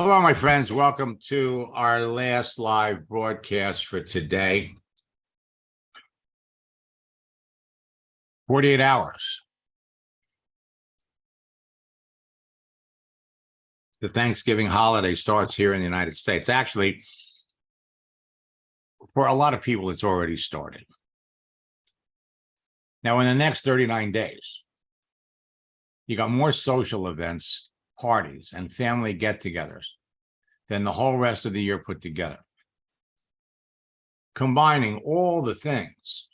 Hello, my friends. Welcome to our last live broadcast for today. 48 hours. The Thanksgiving holiday starts here in the United States. Actually, for a lot of people, it's already started. Now, in the next 39 days, you got more social events, parties, and family get-togethers than the whole rest of the year put together. Combining all the things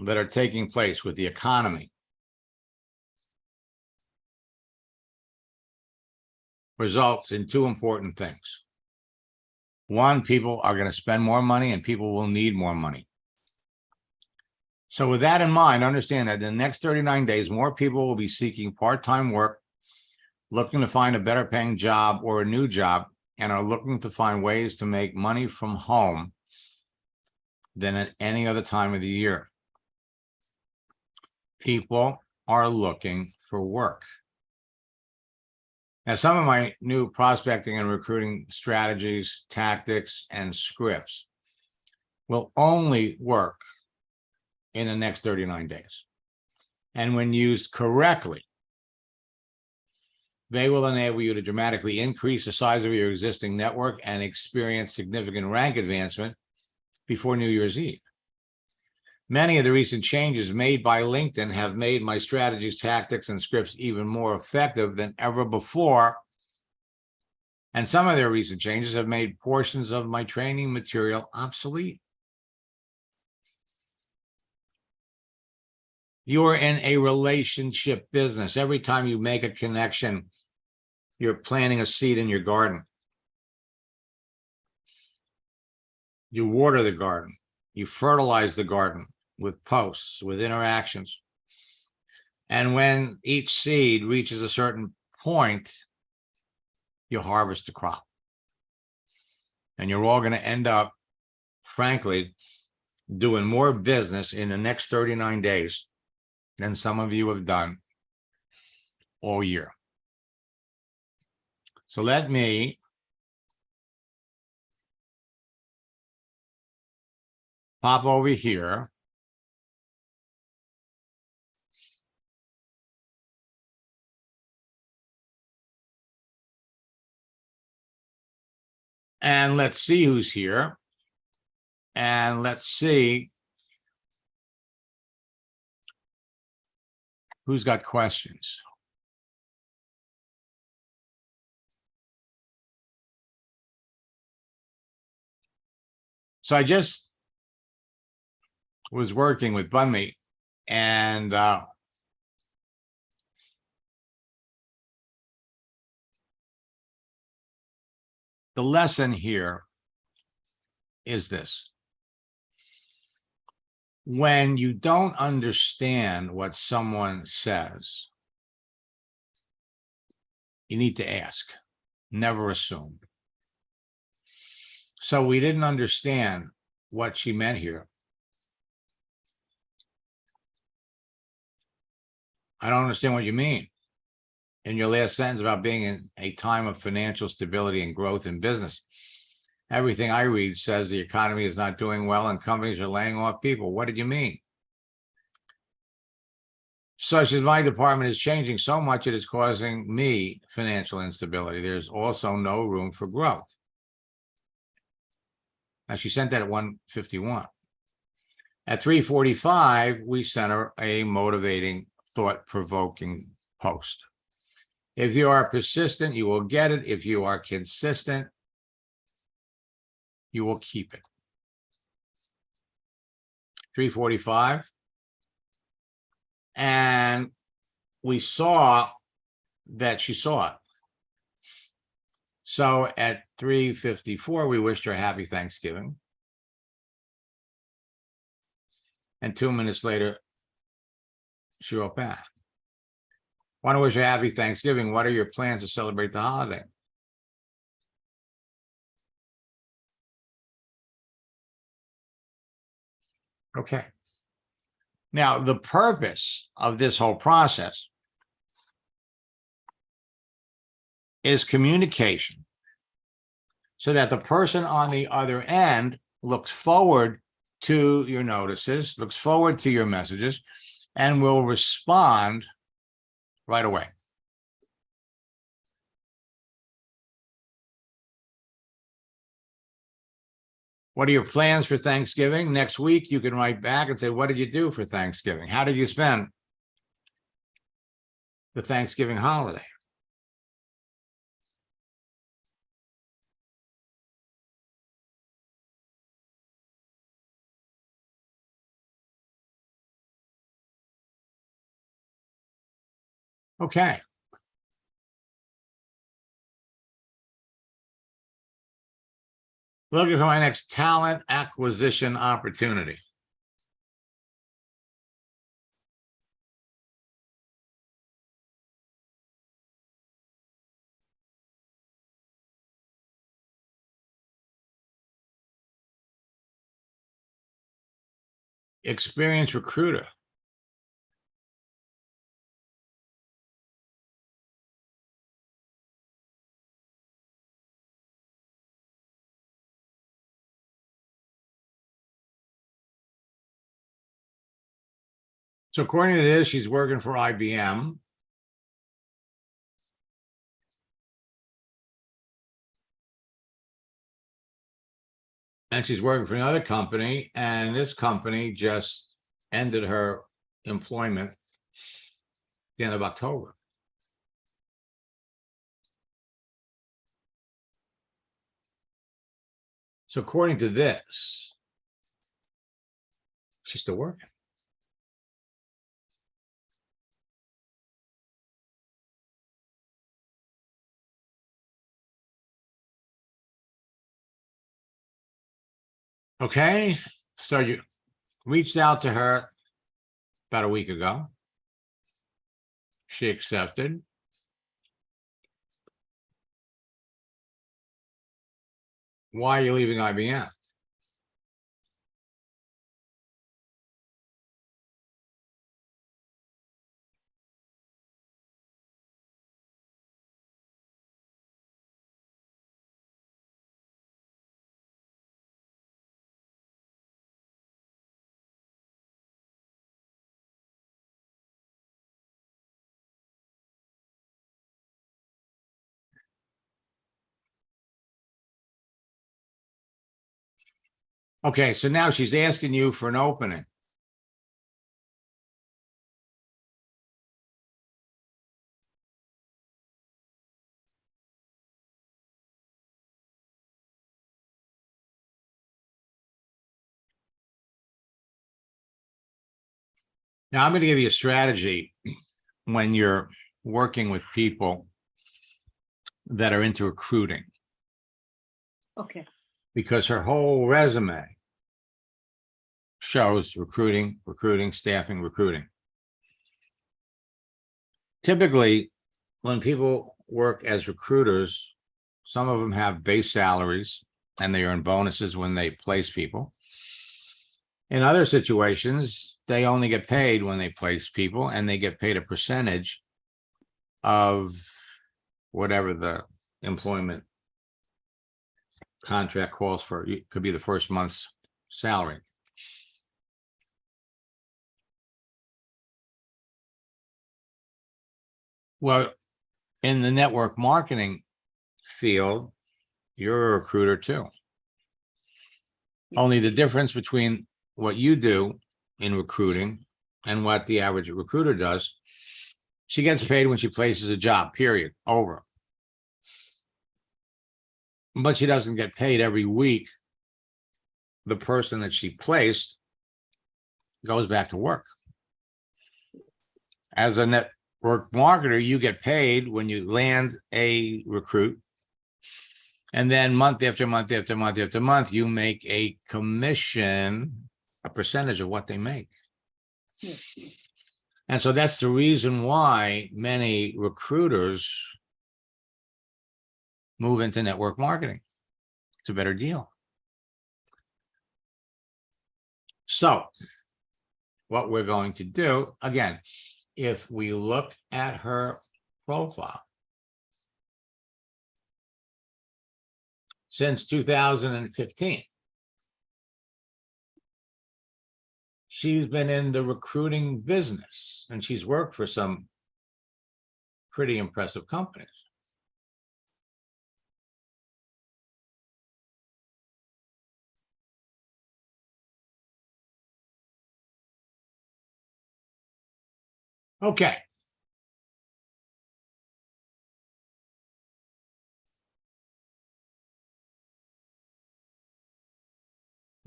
that are taking place with the economy results in two important things. One, people are going to spend more money and people will need more money. So with that in mind, understand that in the next 39 days, more people will be seeking part-time work, looking to find a better paying job or a new job, and are looking to find ways to make money from home than at any other time of the year. People are looking for work. Now, some of my new prospecting and recruiting strategies, tactics, and scripts will only work in the next 39 days. And when used correctly, they will enable you to dramatically increase the size of your existing network and experience significant rank advancement before New Year's Eve. Many of the recent changes made by LinkedIn have made my strategies, tactics, and scripts even more effective than ever before. And some of their recent changes have made portions of my training material obsolete. You're in a relationship business. Every time you make a connection, you're planting a seed in your garden. You water the garden. You fertilize the garden with posts, with interactions. And when each seed reaches a certain point, you harvest the crop. And you're all going to end up, frankly, doing more business in the next 39 days than some of you have done all year. So let me pop over here. And let's see who's here. And let's see who's got questions. So I just was working with Bunme, and the lesson here is this. When you don't understand what someone says, you need to ask, never assume. So we didn't understand what she meant here. I don't understand what you mean in your last sentence about being in a time of financial stability and growth in business. Everything I read says the economy is not doing well and companies are laying off people. What did you mean? Such as my department is changing so much, it is causing me financial instability. There's also no room for growth. Now, she sent that at 1:51. At 3:45, we sent her a motivating, thought-provoking post. If you are persistent, you will get it. If you are consistent, you will keep it. 3:45. And we saw that she saw it. So at 3:54, we wished her a happy Thanksgiving. And 2 minutes later, she wrote back. Want to wish you a happy Thanksgiving. What are your plans to celebrate the holiday? Okay. Now, the purpose of this whole process is communication so that the person on the other end looks forward to your notices, looks forward to your messages, and will respond right away. What are your plans for Thanksgiving? Next week, you can write back and say, what did you do for Thanksgiving? How did you spend the Thanksgiving holiday? Okay. Looking for my next talent acquisition opportunity. Experienced recruiter. So according to this, she's working for IBM. And she's working for another company, and this company just ended her employment at the end of October. So according to this, she's still working. Okay, so you reached out to her about a week ago. She accepted. Why are you leaving IBM? Okay, so now she's asking you for an opening. Now I'm going to give you a strategy when you're working with people that are into recruiting, Okay. because her whole resume shows recruiting, recruiting, staffing, recruiting. Typically, when people work as recruiters, some of them have base salaries and they earn bonuses when they place people. In other situations, they only get paid when they place people, and they get paid a percentage of whatever the employment contract calls for. It could be the first month's salary. Well, in the network marketing field, you're a recruiter too. Only the difference between what you do in recruiting and what the average recruiter does, she gets paid when she places a job, period, over. But she doesn't get paid every week. The person that she placed goes back to work. As a network marketer, you get paid when you land a recruit. And then month after month after month after month, you make a commission, a percentage of what they make. Yes. And so that's the reason why many recruiters move into network marketing. It's a better deal. So what we're going to do, again, if we look at her profile, since 2015. She's been in the recruiting business and she's worked for some pretty impressive companies. Okay.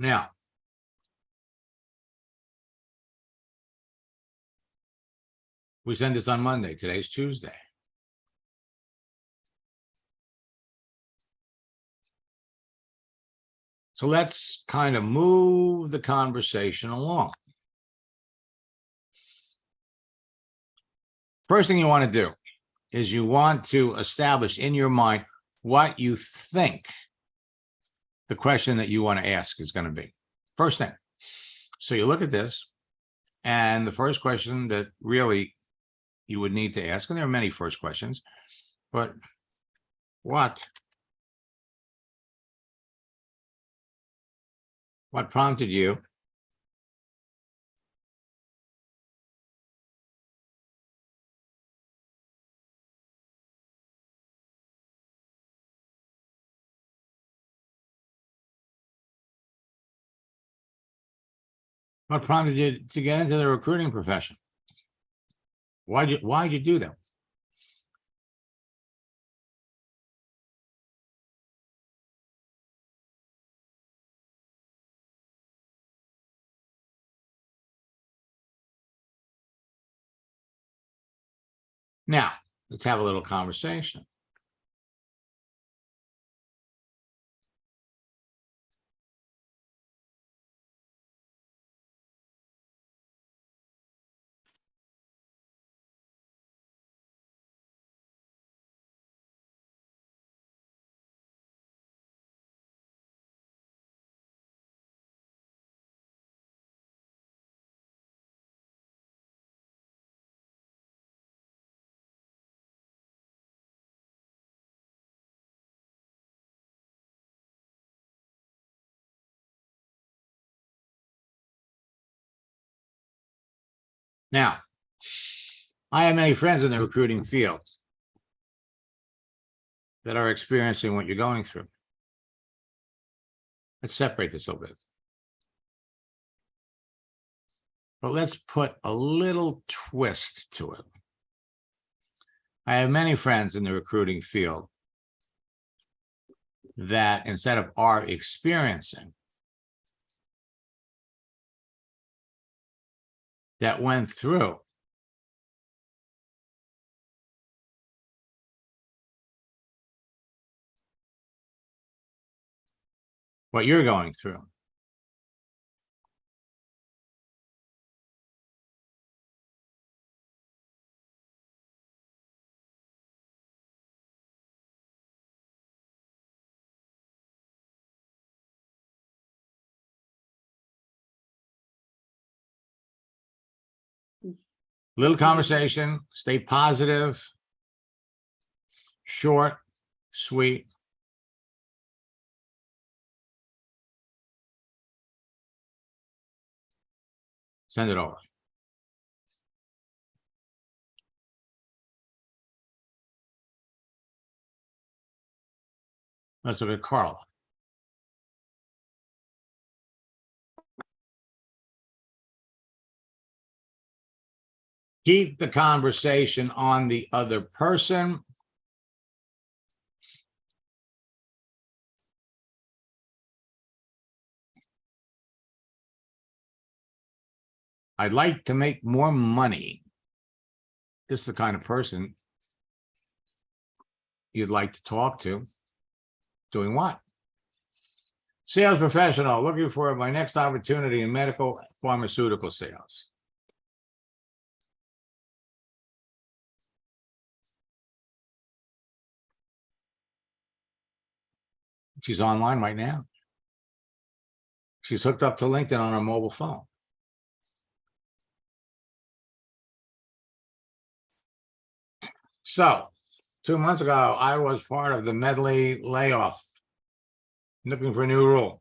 Now, we send this on Monday. Today's Tuesday. So let's kind of move the conversation along. First thing you want to do is you want to establish in your mind what you think the question that you want to ask is going to be. First thing. So you look at this, and the first question that really you would need to ask, and there are many first questions, but what prompted you to get into the recruiting profession? Why'd you do that? Now, let's have a little conversation. Now, I have many friends in the recruiting field that are experiencing what you're going through. Let's separate this a little bit. But let's put a little twist to it. I have many friends in the recruiting field that instead of are experiencing, that went through what you're going through. Little conversation, stay positive, short, sweet. Send it over. Let's look at Carla. Keep the conversation on the other person. I'd like to make more money. This is the kind of person you'd like to talk to. Doing what? Sales professional, looking for my next opportunity in medical pharmaceutical sales. She's online right now. She's hooked up to LinkedIn on her mobile phone. So 2 months ago, I was part of the Medley layoff Looking for a new role.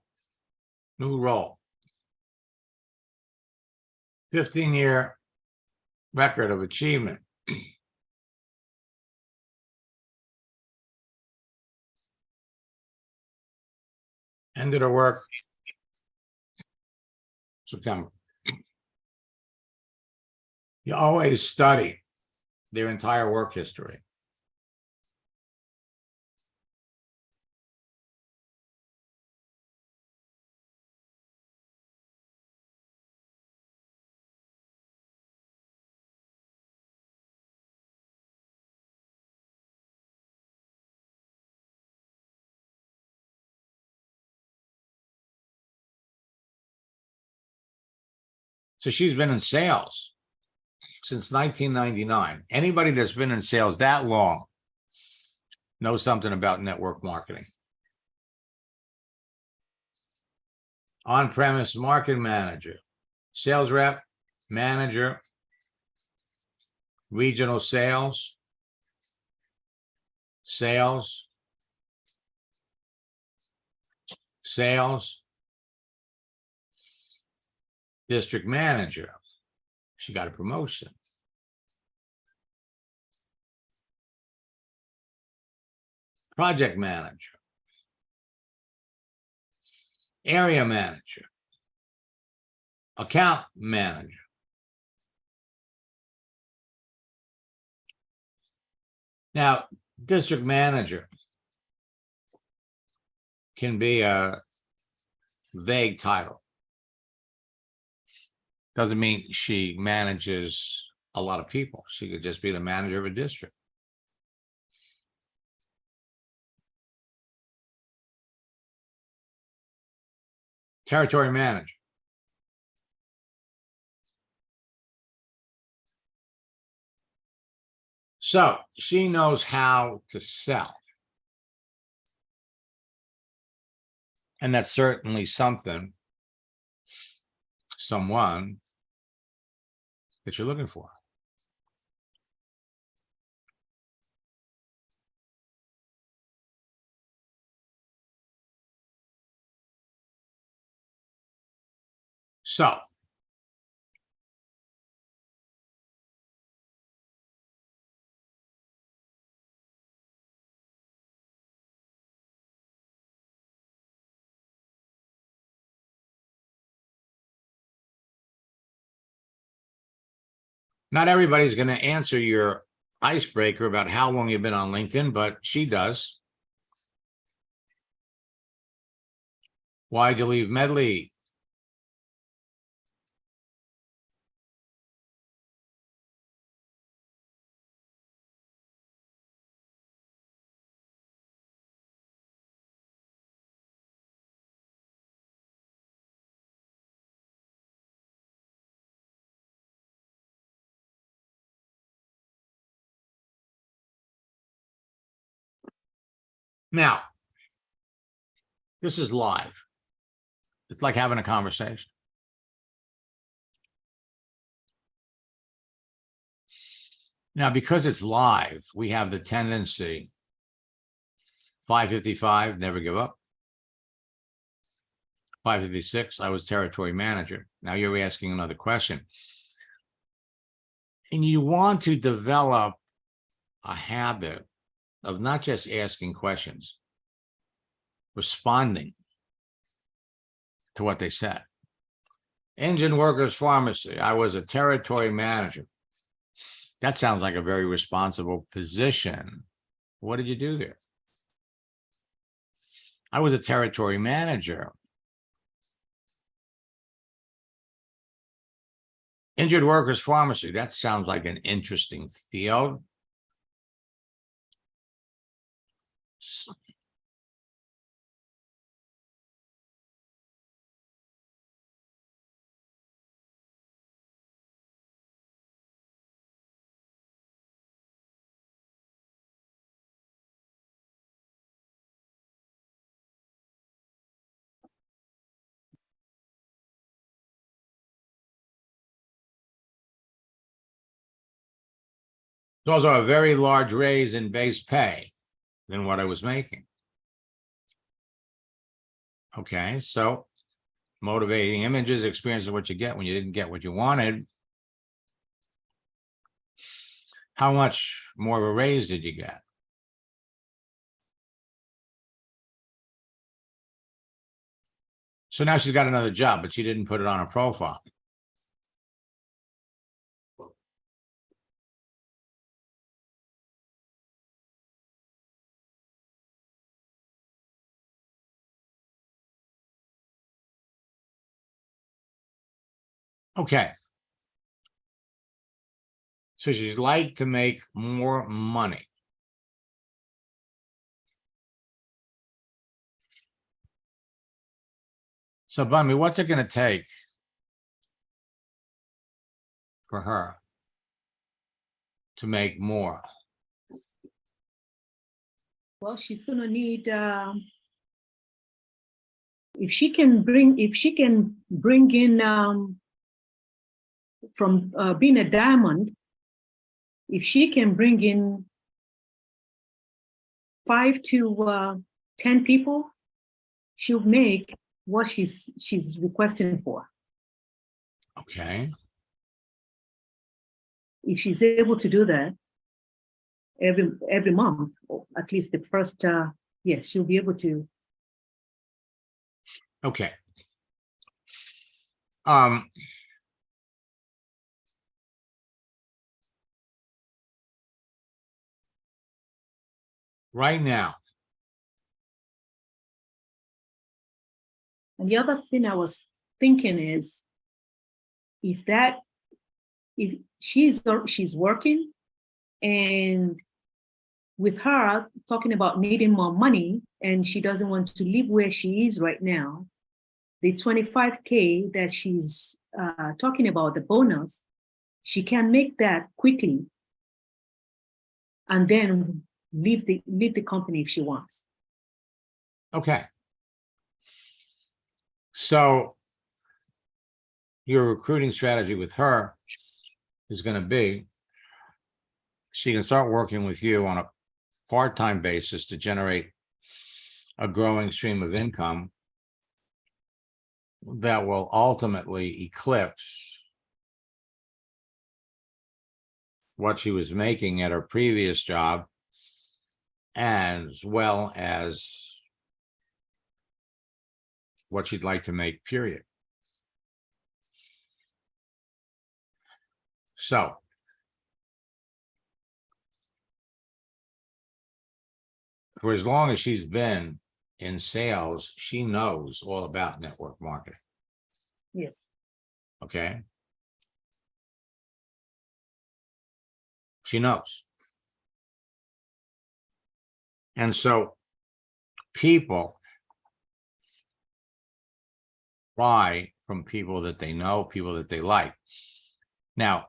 15-year record of achievement. Ended her work September. You always study their entire work history. So she's been in sales since 1999. Anybody that's been in sales that long knows something about network marketing. On-premise market manager, sales rep, manager, regional sales, sales, district manager. She got a promotion. Project manager, area manager, account manager. Now, district manager can be a vague title. Doesn't mean she manages a lot of people. She could just be the manager of a district. Territory manager. So she knows how to sell. And that's certainly someone that you're looking for. So not everybody's going to answer your icebreaker about how long you've been on LinkedIn, but she does. Why'd you leave Medley? Now, this is live. It's like having a conversation. Now, because it's live, we have the tendency, 555, never give up. 556, I was territory manager. Now you're asking another question. And you want to develop a habit of not just asking questions, responding to what they said. Engine Workers Pharmacy, I was a territory manager. That sounds like a very responsible position. What did you do there? I was a territory manager. Injured Workers Pharmacy, that sounds like an interesting field. It's also a very large raise in base pay than what I was making. Okay, so motivating images, experience of what you get when you didn't get what you wanted. How much more of a raise did you get? So now she's got another job, but she didn't put it on her profile. Okay. So she'd like to make more money. So Bunny, what's it going to take for her to make more? Well, she's gonna need, if she can bring in, from being a diamond, if she can bring in 5 to 10 people, she'll make what she's requesting for. Okay. If she's able to do that every month, or at least the first, yes, she'll be able to. Okay. Right now, And the other thing I was thinking is, if she's working, and with her talking about needing more money, and she doesn't want to live where she is right now, the 25K that she's talking about, the bonus, she can make that quickly and then leave the company if she wants. okay. So your recruiting strategy with her is going to be, she can start working with you on a part-time basis to generate a growing stream of income that will ultimately eclipse what she was making at her previous job, as well as what she'd like to make, period. So for as long as she's been in sales, she knows all about network marketing. Yes. Okay. She knows. And so people buy from people that they know, people that they like. Now,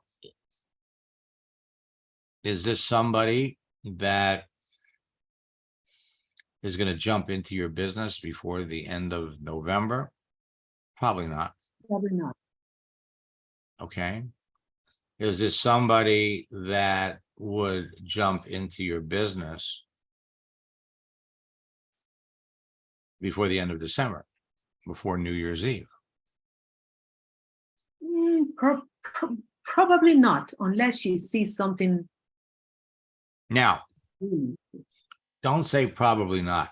is this somebody that is going to jump into your business before the end of November? Probably not. Probably not. Okay. Is this somebody that would jump into your business before the end of December, before New Year's Eve? Probably not, unless she sees something. Now, don't say probably not.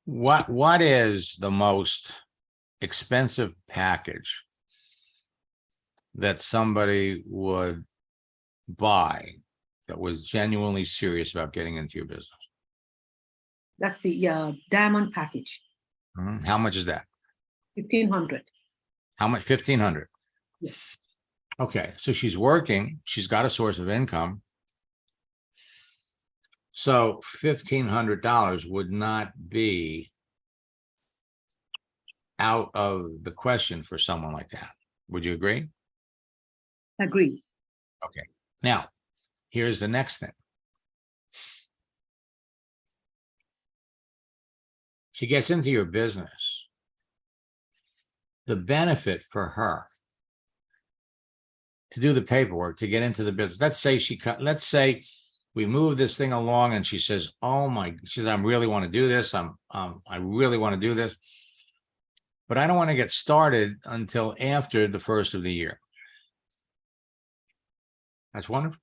What is the most expensive package that somebody would buy that was genuinely serious about getting into your business? That's the diamond package. How much is that? 1,500. How much? 1,500. Yes. Okay, so she's working, she's got a source of income. So $1,500 would not be out of the question for someone like that. Would you agree? Agree. Okay. Now, here's the next thing. She gets into your business. The benefit for her to do the paperwork, to get into the business, let's say We move this thing along and she says, oh my, she says, I really want to do this. I really want to do this. But I don't want to get started until after the first of the year. That's wonderful.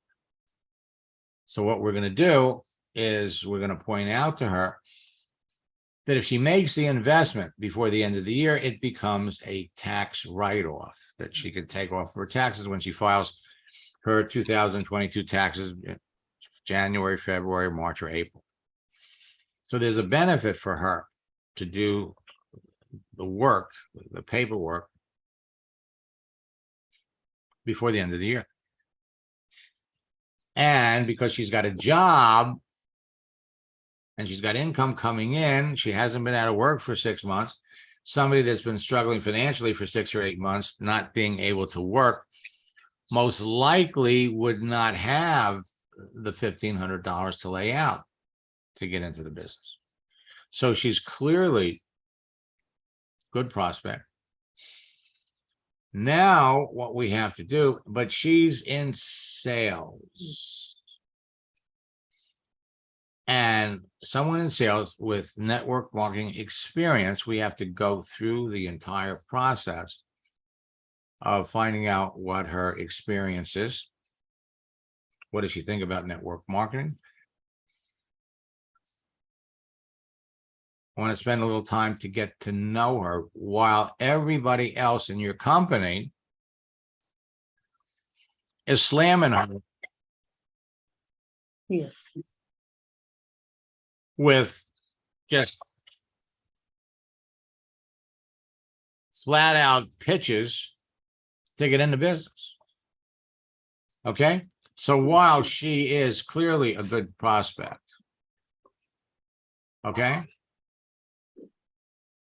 So what we're going to do is we're going to point out to her that if she makes the investment before the end of the year, it becomes a tax write-off that she can take off her taxes when she files her 2022 taxes, January, February, March, or April. So there's a benefit for her to do the work, the paperwork, before the end of the year. And because she's got a job and she's got income coming in, she hasn't been out of work for 6 months. Somebody that's been struggling financially for 6 or 8 months, not being able to work, most likely would not have the $1,500 to lay out to get into the business. So she's clearly good prospect. Now what we have to do, but she's in sales. And someone in sales with network marketing experience, we have to go through the entire process of finding out what her experience is. What does she think about network marketing? I want to spend a little time to get to know her while everybody else in your company is slamming her Yes. with just flat out pitches to get into business. Okay. So while she is clearly a good prospect, okay,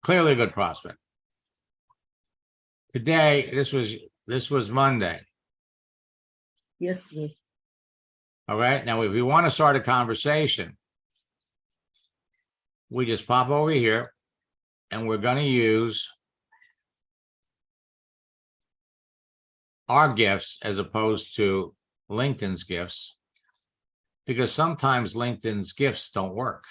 clearly a good prospect. Today, this was Monday. Yes, sir. All right. Now, if we want to start a conversation, we just pop over here and we're going to use our gifts as opposed to LinkedIn's gifts, because sometimes LinkedIn's gifts don't work.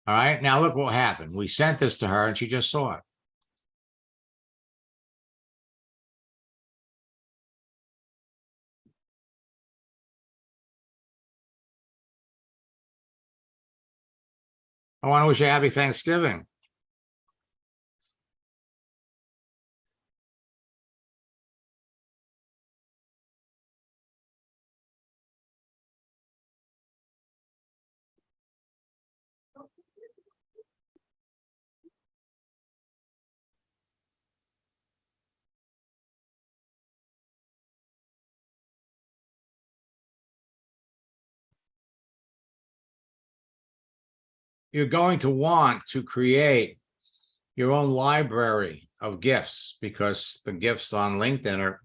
All right. Now look what happened. We sent this to her and she just saw it. I want to wish you a happy Thanksgiving. You're going to want to create your own library of gifts because the gifts on LinkedIn are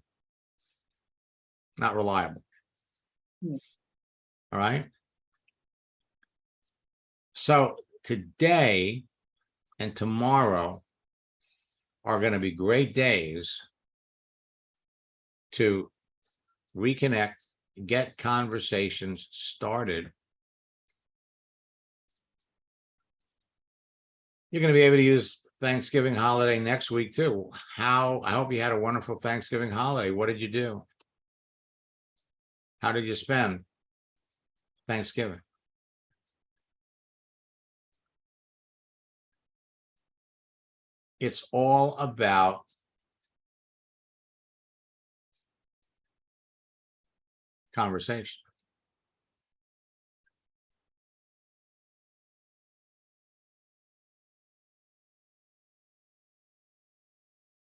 not reliable. Yeah. All right. So today and tomorrow are going to be great days to reconnect, get conversations started. You're going to be able to use Thanksgiving holiday next week too. I hope you had a wonderful Thanksgiving holiday. What did you do? How did you spend Thanksgiving? It's all about conversation.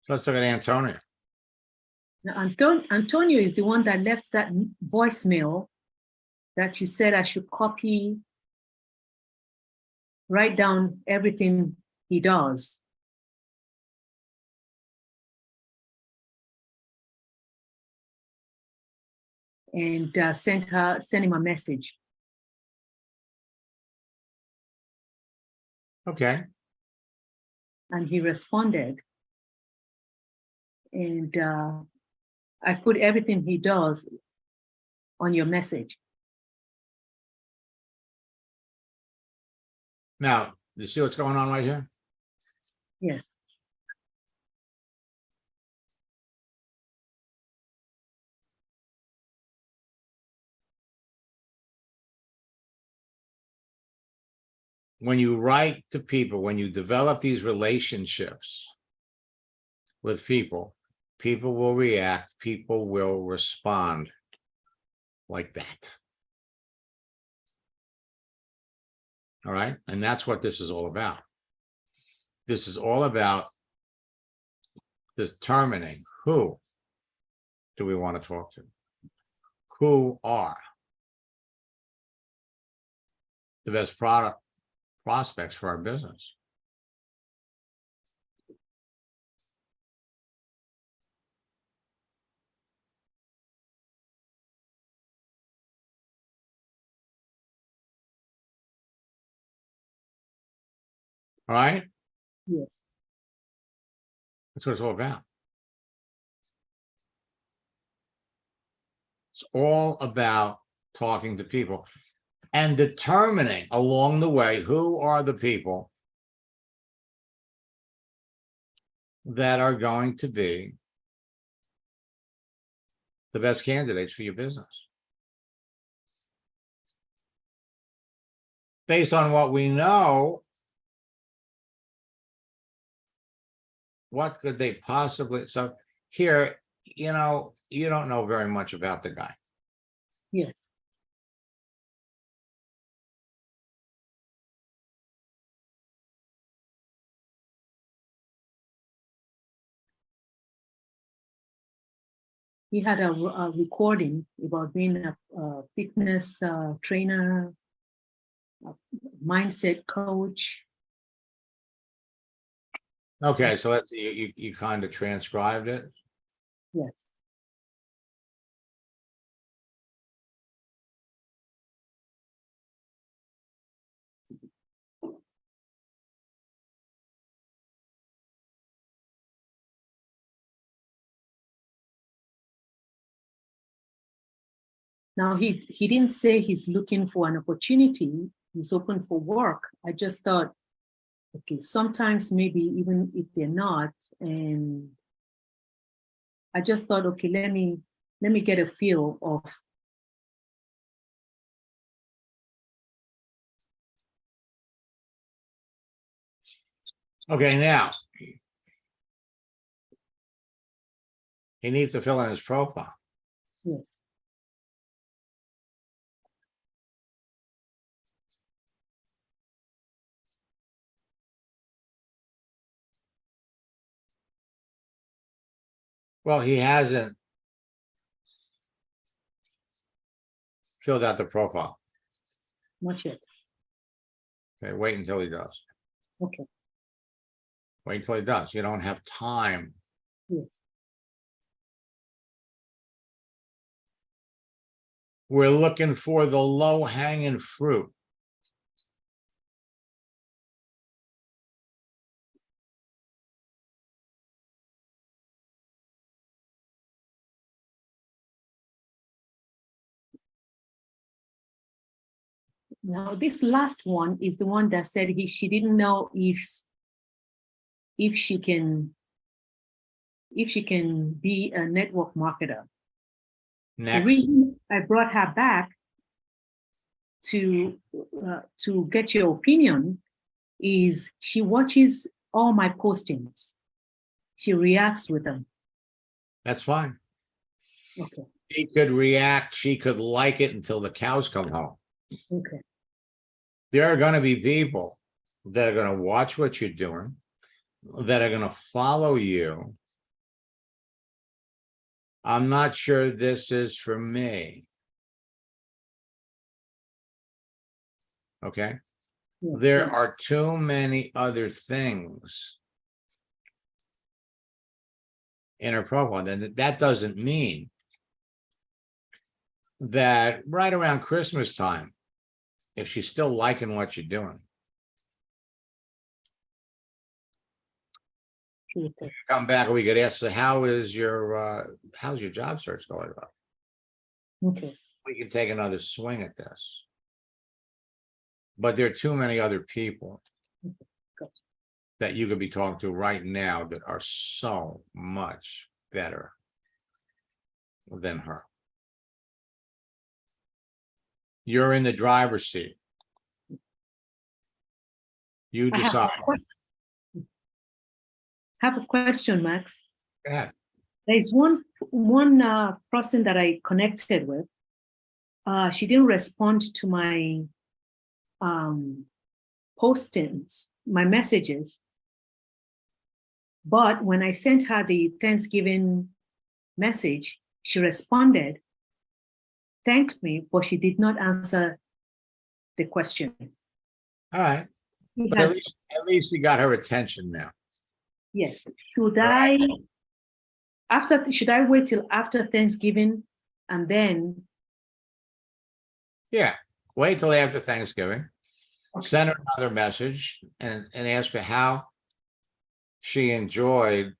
So let's look at Antonio. Now, Antonio is the one that left that voicemail that you said I should copy, write down everything he does. And send him a message. Okay. And he responded. And I put everything he does on your message. Now, you see what's going on right here? Yes. When you write to people, when you develop these relationships with people, people will react, people will respond like that. All right. And that's what this is all about. This is all about determining who do we want to talk to? Who are the best prospects for our business? All right. Yes. That's what it's all about. It's all about talking to people and determining along the way who are the people that are going to be the best candidates for your business. Based on what we know, what could they possibly, so here, you know, you don't know very much about the guy. Yes. He had a recording about being a fitness trainer, a mindset coach. Okay, so that's, you kind of transcribed it. Yes. Now he didn't say he's looking for an opportunity. He's open for work. I just thought, okay, sometimes maybe even if they're not, and I just thought, okay, let me get a feel of. Okay, now he needs to fill in his profile. Yes. Well, he hasn't filled out the profile. Not yet. Okay, wait until he does. Okay. Wait until he does. You don't have time. Yes. We're looking for the low-hanging fruit. Now this last one is the one that said she didn't know if she can be a network marketer. The Next, reason I brought her back to get your opinion is she watches all my postings. She reacts with them. that's fine. Okay. She could react, she could like it until the cows come home. Okay. There are going to be people that are going to watch what you're doing, that are going to follow you. I'm not sure this is for me. Okay. Yes, There yes. are too many other things in her profile. And that doesn't mean that right around Christmas time, if she's still liking what you're doing, Through text. Come back, we could ask, how's your job search going? Okay. We can take another swing at this. But there are too many other people Gotcha. that you could be talking to right now that are so much better than her. You're in the driver's seat. You I have decide. have a question, Max. Go ahead. There's one person that I connected with. She didn't respond to my postings, my messages. But when I sent her the Thanksgiving message, she responded, thanked me, but she did not answer the question. All right. She But has- at least you got her attention now. yes. Should Right. should I wait till after Thanksgiving and then? Yeah. Wait till after Thanksgiving. Okay. Send her another message and ask her how she enjoyed.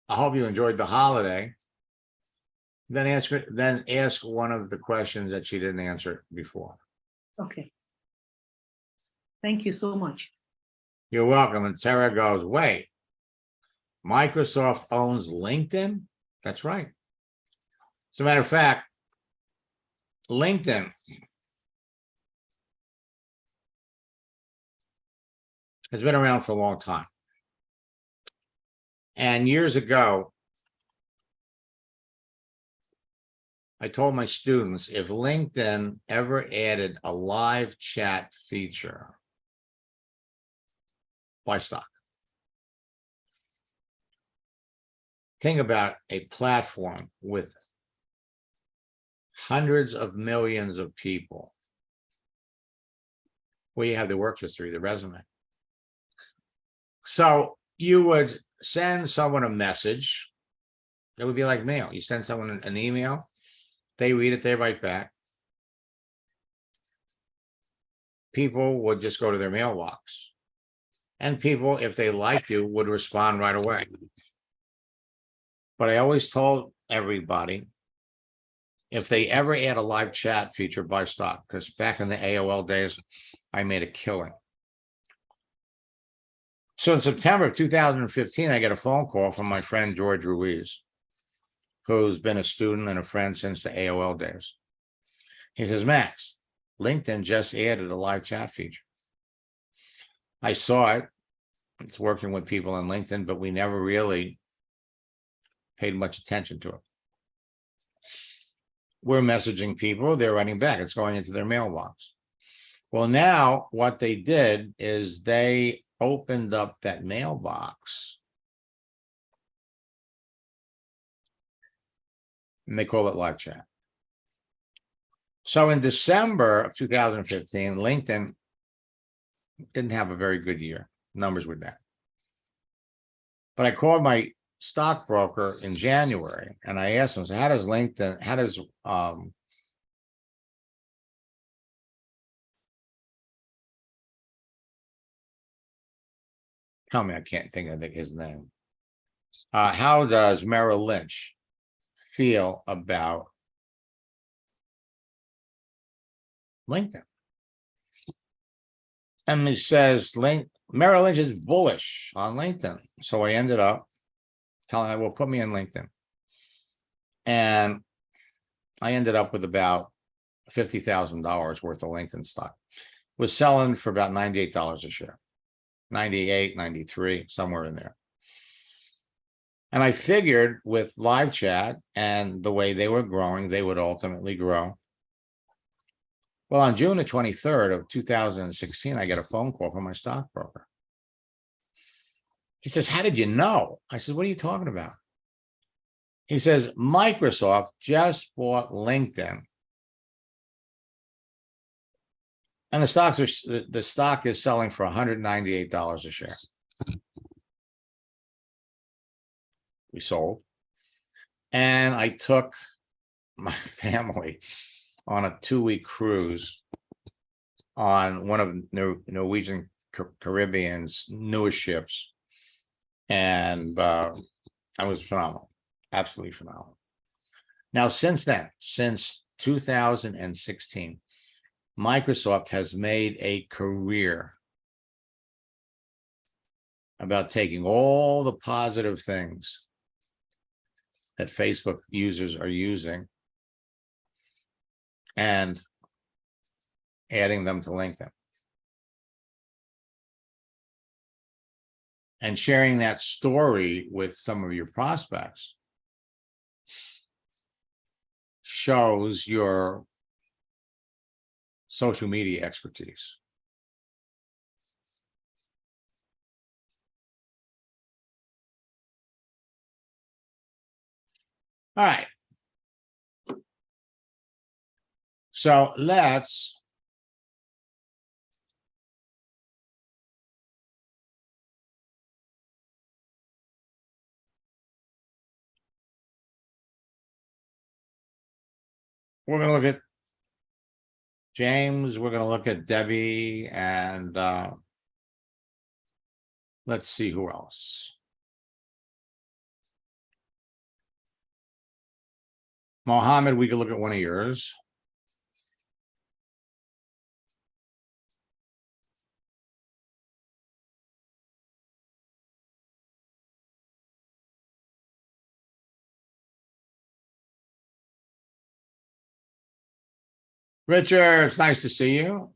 I hope you enjoyed the holiday. Then ask one of the questions that she didn't answer before. Okay. Thank you so much. You're welcome. And Tara goes, wait, Microsoft owns LinkedIn? That's right. As a matter of fact, LinkedIn has been around for a long time. And years ago, I told my students, if LinkedIn ever added a live chat feature, buy stock. Think about a platform with hundreds of millions of people where you have the work history, the resume. So you would send someone a message. It would be like mail. You send someone an email, they read it, they write back. People would just go to their mailbox. And people, if they liked you, would respond right away. But I always told everybody, if they ever add a live chat feature, buy stock, because back in the AOL days, I made a killing. So in September of 2015, I get a phone call from my friend George Ruiz, who's been a student and a friend since the AOL days. He says, Max, LinkedIn just added a live chat feature. I saw it. It's working with people on LinkedIn, but we never really paid much attention to it. We're messaging people, they're writing back, it's going into their mailbox. Well, now what they did is they opened up that mailbox and they call it live chat. So in December of 2015, LinkedIn didn't have a very good year. Numbers were down. But I called my stockbroker in January and I asked him, so how does LinkedIn, tell me, I can't think of his name. How does Merrill Lynch feel about LinkedIn? And he says, Merrill Lynch is bullish on LinkedIn. So I ended up telling him, well, put me in LinkedIn. And I ended up with about $50,000 worth of LinkedIn stock. Was selling for about $98 a share. 98, 93, somewhere in there. And I figured with live chat and the way they were growing, they would ultimately grow. Well, on June the 23rd of 2016, I get a phone call from my stockbroker. He says, how did you know? I said, what are you talking about? He says, Microsoft just bought LinkedIn. And the stock is selling for $198 a share. We sold. And I took my family on a 2-week cruise on one of Norwegian Caribbean's newest ships. And that was phenomenal, absolutely phenomenal. Now, since then, since 2016, Microsoft has made a career about taking all the positive things that Facebook users are using and adding them to LinkedIn. And sharing that story with some of your prospects shows your social media expertise. All right. So we're going to look at James, we're going to look at Debbie, and let's see who else. Mohammed, we could look at one of yours. Richard, it's nice to see you.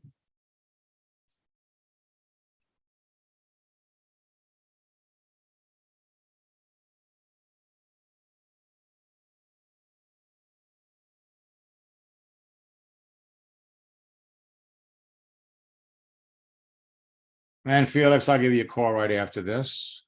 And Felix, I'll give you a call right after this.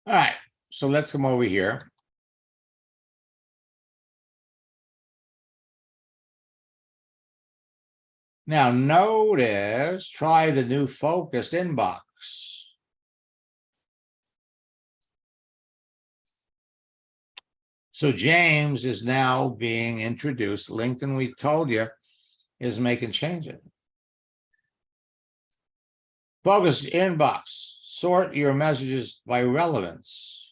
All right, so let's come over here. Now notice, try the new focused inbox. So James is now being introduced. LinkedIn, we told you, is making changes. Focus inbox, sort your messages by relevance.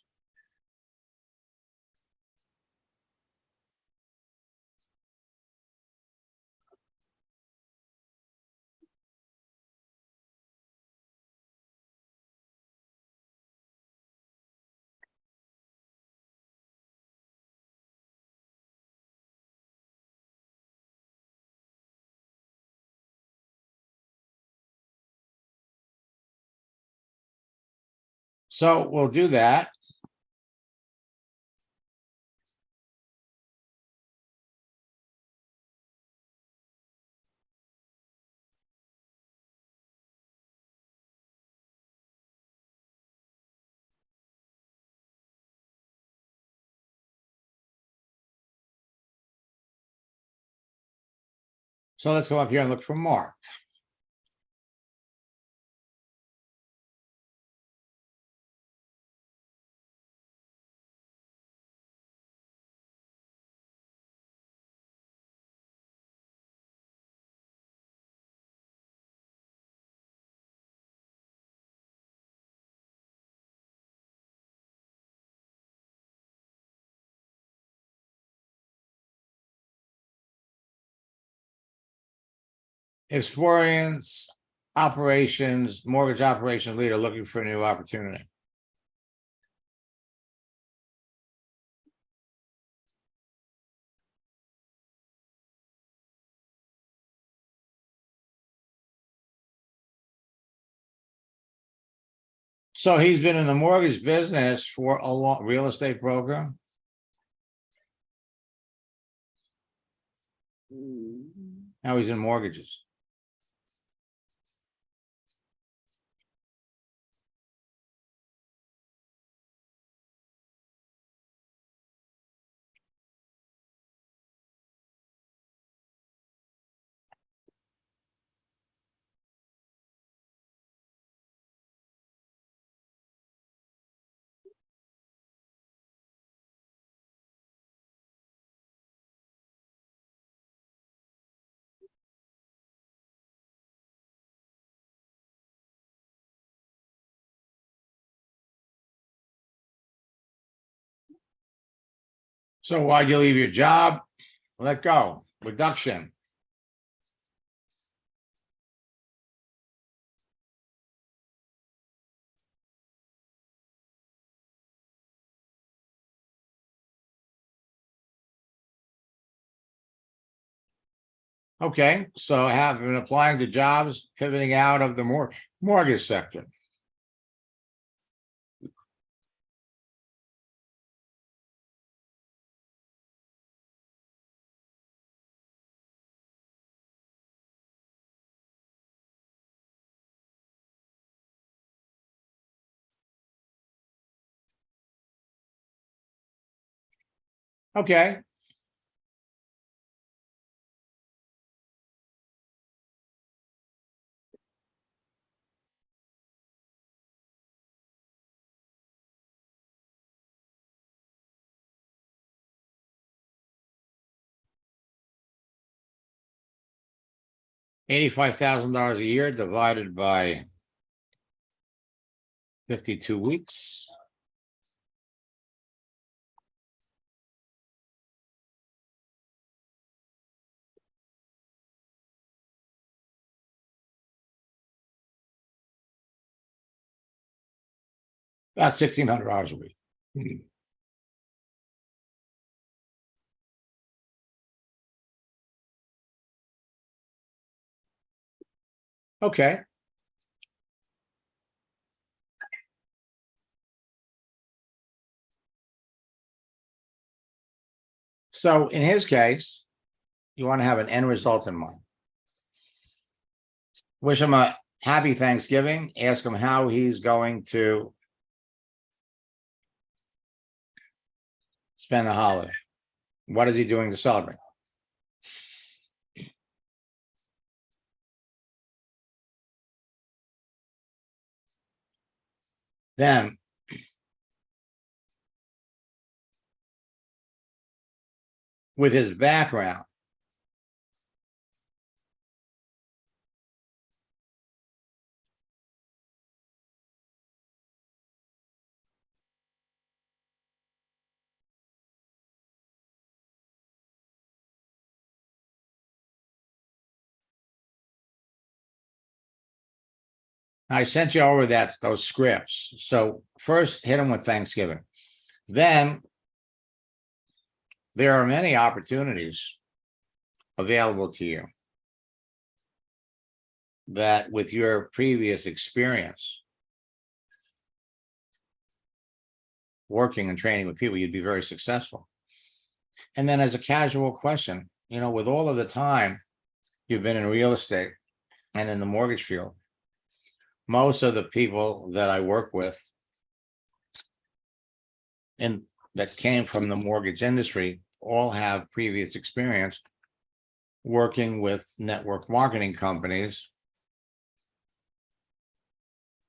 So we'll do that. So let's go up here and look for Mark. Experience operations, mortgage operations leader looking for a new opportunity. So he's been in the mortgage business for a long, real estate broker. Now he's in mortgages. So why'd you leave your job? Let go, reduction. Okay, so I have been applying to jobs, pivoting out of the mortgage sector. Okay. $85,000 a year divided by 52 weeks. About $1,600 a week. Okay. So in his case, you want to have an end result in mind. Wish him a happy Thanksgiving. Ask him how he's going to spend the holiday. What is he doing to celebrate? Then with his background, I sent you over those scripts. So first hit him with Thanksgiving. Then there are many opportunities available to you that with your previous experience working and training with people, you'd be very successful. And then as a casual question, with all of the time you've been in real estate and in the mortgage field, most of the people that I work with and that came from the mortgage industry all have previous experience working with network marketing companies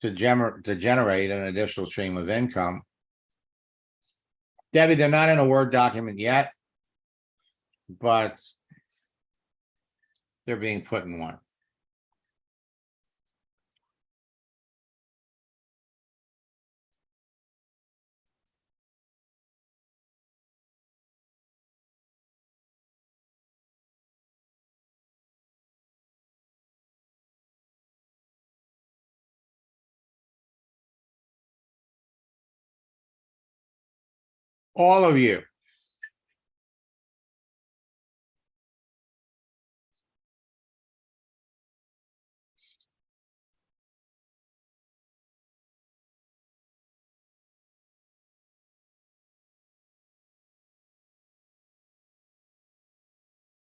to generate an additional stream of income. Debbie, they're not in a Word document yet, but they're being put in one. All of you.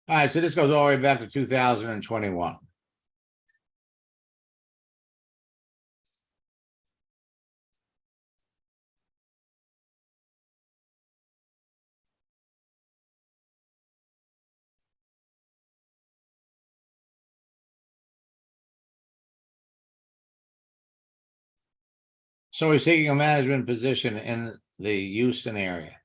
All right, so this goes all the way back to 2021. So he's taking a management position in the Houston area.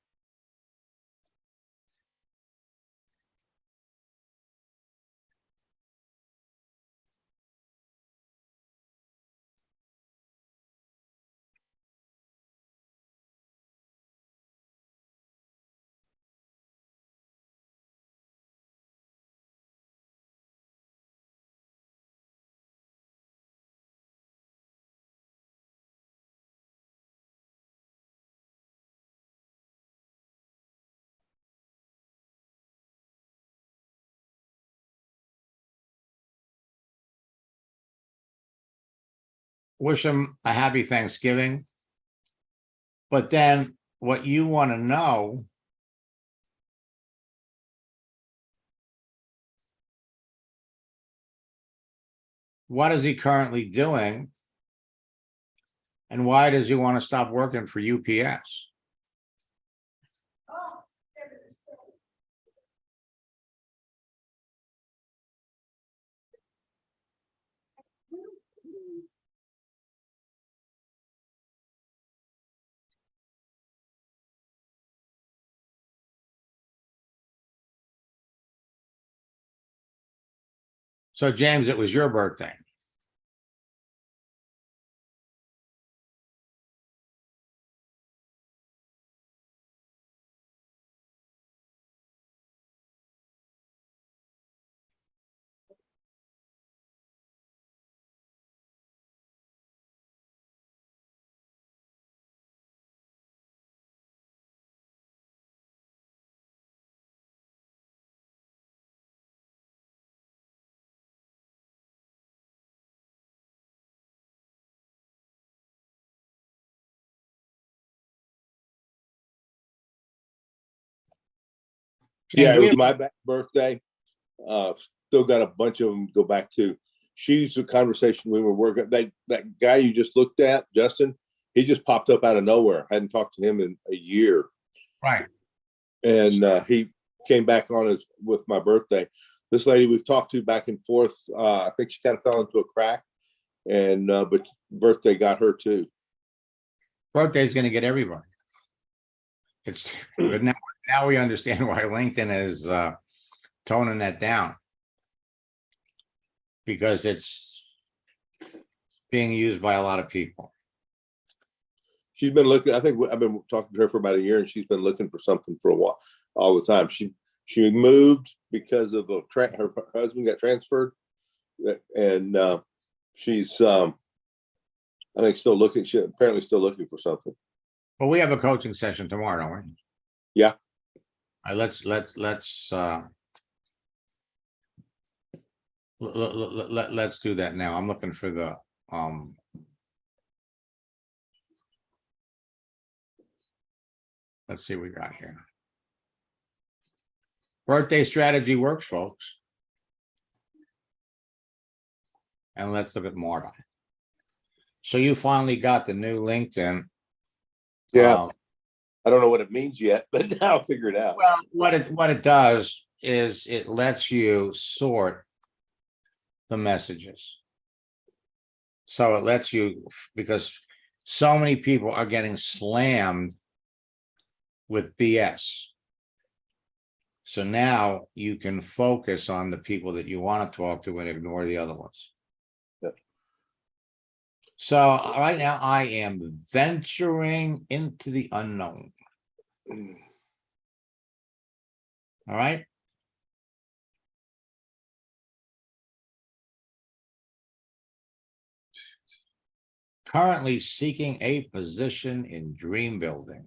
wish them a happy Thanksgiving. But then what you want to know what is he currently doing? And why does he want to stop working for UPS? So James, it was your birthday. Yeah, James, it we was have- my birthday. Still got a bunch of them to go back to. She's a conversation we were working. That guy you just looked at, Justin, he just popped up out of nowhere. Hadn't talked to him in a year, right. and he came back on as with my birthday. This lady we've talked to back and forth. I think she kind of fell into a crack, and but birthday got her too. Birthday's going to get everybody. It's but now we understand why LinkedIn is toning that down, because it's being used by a lot of people. She's been looking. I think I've been talking to her for about a year, and she's been looking for something for a while, all the time. She moved because of her husband got transferred, and she's I think still looking. She apparently still looking for something. But we have a coaching session tomorrow, don't we? Yeah. All right, let's do that now. I'm looking for the let's see what we got here. Birthday strategy works, folks. And let's look at Marta. So you finally got the new LinkedIn. Yeah. I don't know what it means yet, but I'll figure it out. Well, what it does is it lets you sort the messages. So it lets you, because so many people are getting slammed with BS. So now you can focus on the people that you want to talk to and ignore the other ones. Yep. So right now I am venturing into the unknown. All right. Currently seeking a position in dream building.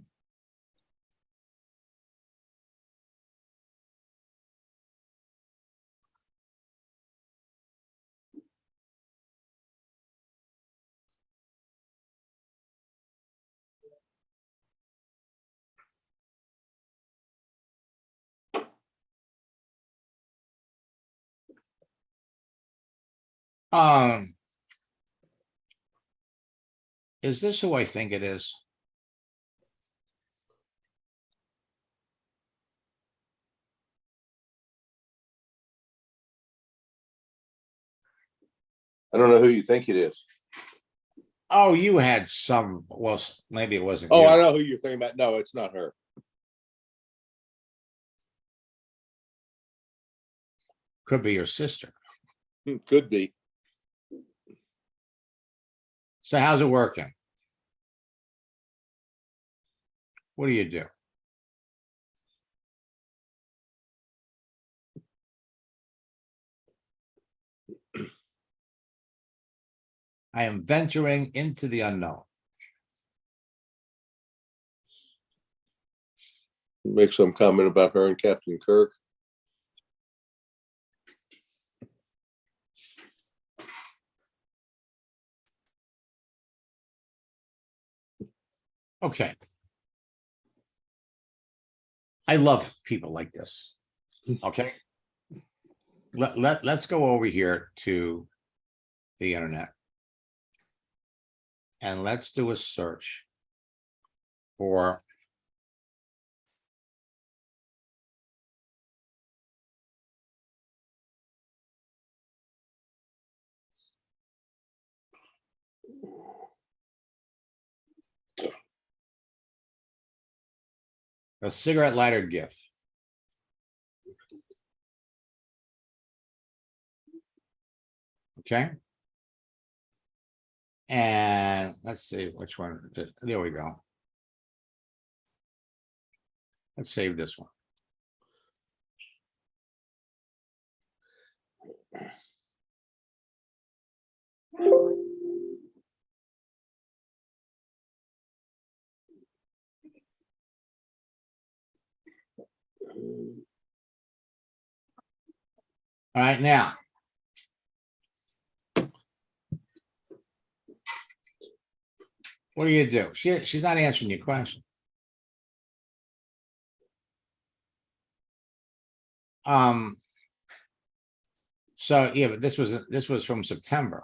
Is this who I think it is? I don't know who you think it is. Oh, you had some, well, maybe it wasn't Oh, you. I know who you're thinking about. No, it's not her. Could be your sister. Could be. So how's it working? What do you do? I am venturing into the unknown. Make some comment about her and Captain Kirk. Okay. I love people like this. Okay. Let's go over here to the internet. And let's do a search for a cigarette lighter GIF. Okay. And let's see which one. There we go. Let's save this one. All right, now. What do you do? She's not answering your question. So yeah, but this was from September.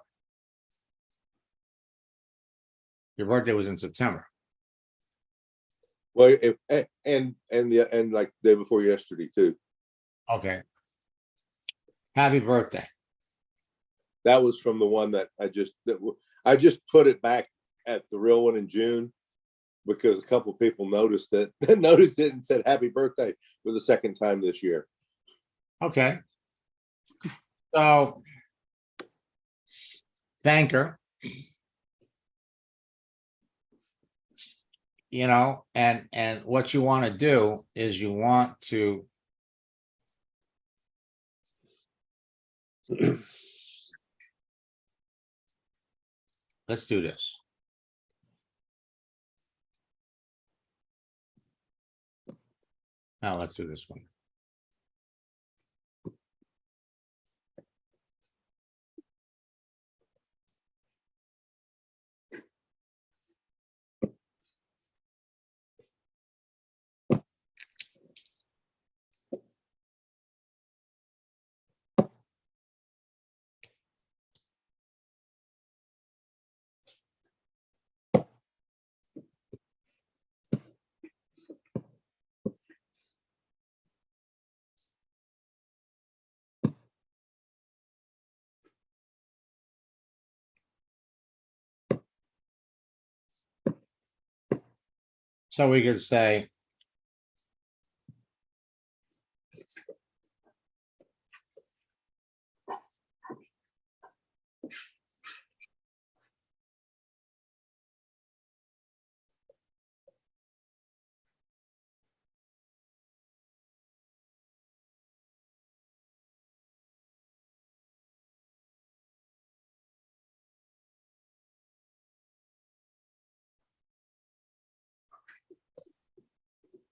Your birthday was in September. Well, and like day before yesterday too. Okay. Happy birthday. That was from the one that I just put it back at the real one in June because a couple of people noticed it and said happy birthday for the second time this year. Okay. So thank her. You know, and what you want to do is you want to let's do this. Now let's do this one. So we could say,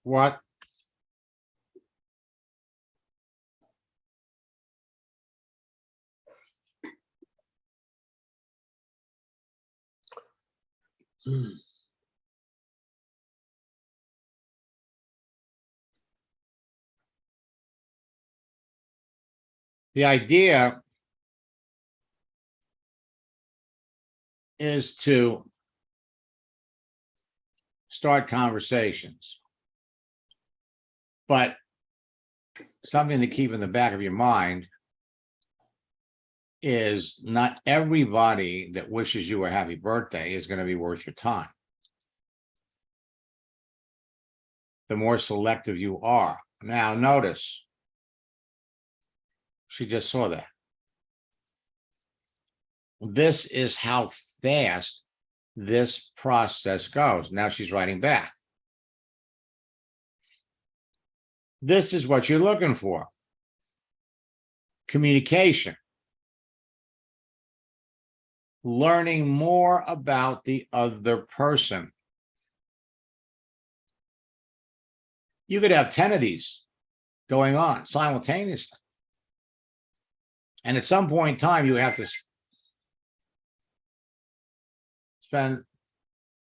what the idea is to start conversations. But something to keep in the back of your mind is not everybody that wishes you a happy birthday is going to be worth your time. The more selective you are. Now, notice, she just saw that. This is how fast this process goes. Now she's writing back. This is what you're looking for. Communication. Learning more about the other person. You could have 10 of these going on simultaneously. And at some point in time, you have to spend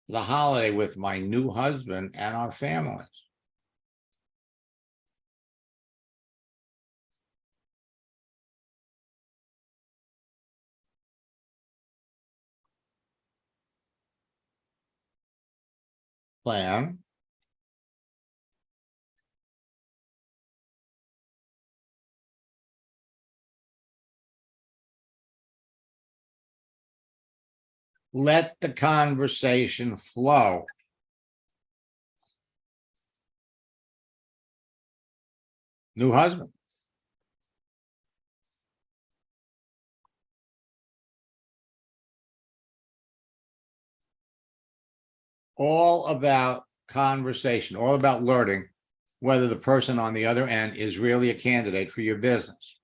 the holiday with my new husband and our families. Plan. Let the conversation flow. New husband. All about conversation, all about learning whether the person on the other end is really a candidate for your business.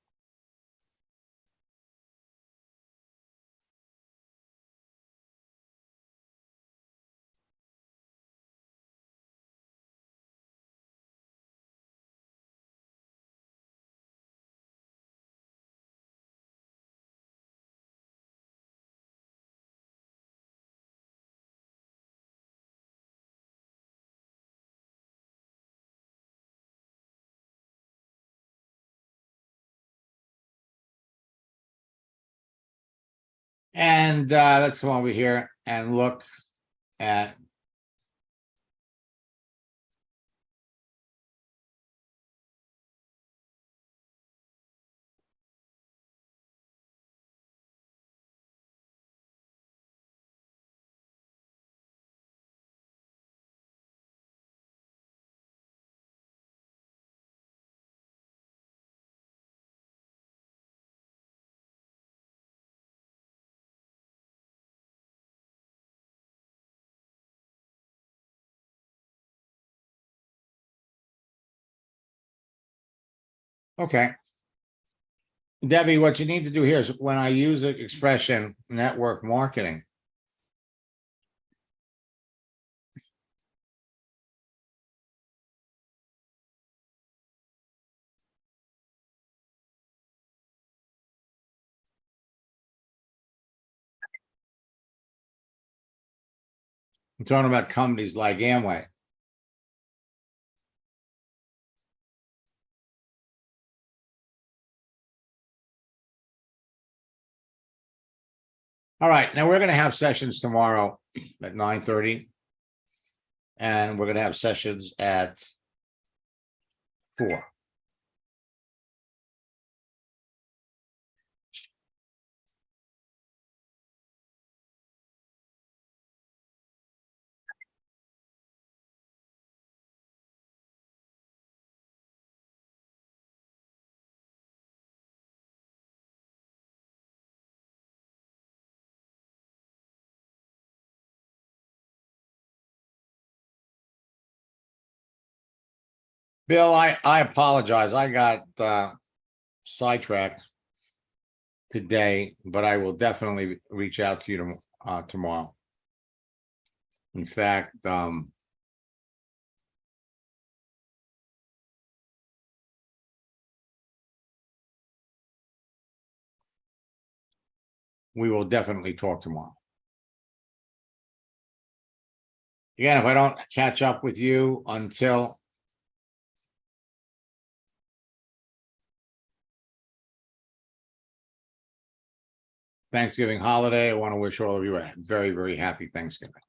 And let's come over here and look at okay. Debbie, what you need to do here is when I use the expression network marketing, I'm talking about companies like Amway. All right, now we're going to have sessions tomorrow at 9:30. And we're going to have sessions at 4. Bill, I apologize. I got sidetracked today, but I will definitely reach out to you tomorrow. In fact, we will definitely talk tomorrow. Again, if I don't catch up with you until Thanksgiving holiday, I want to wish all of you a very, very happy Thanksgiving.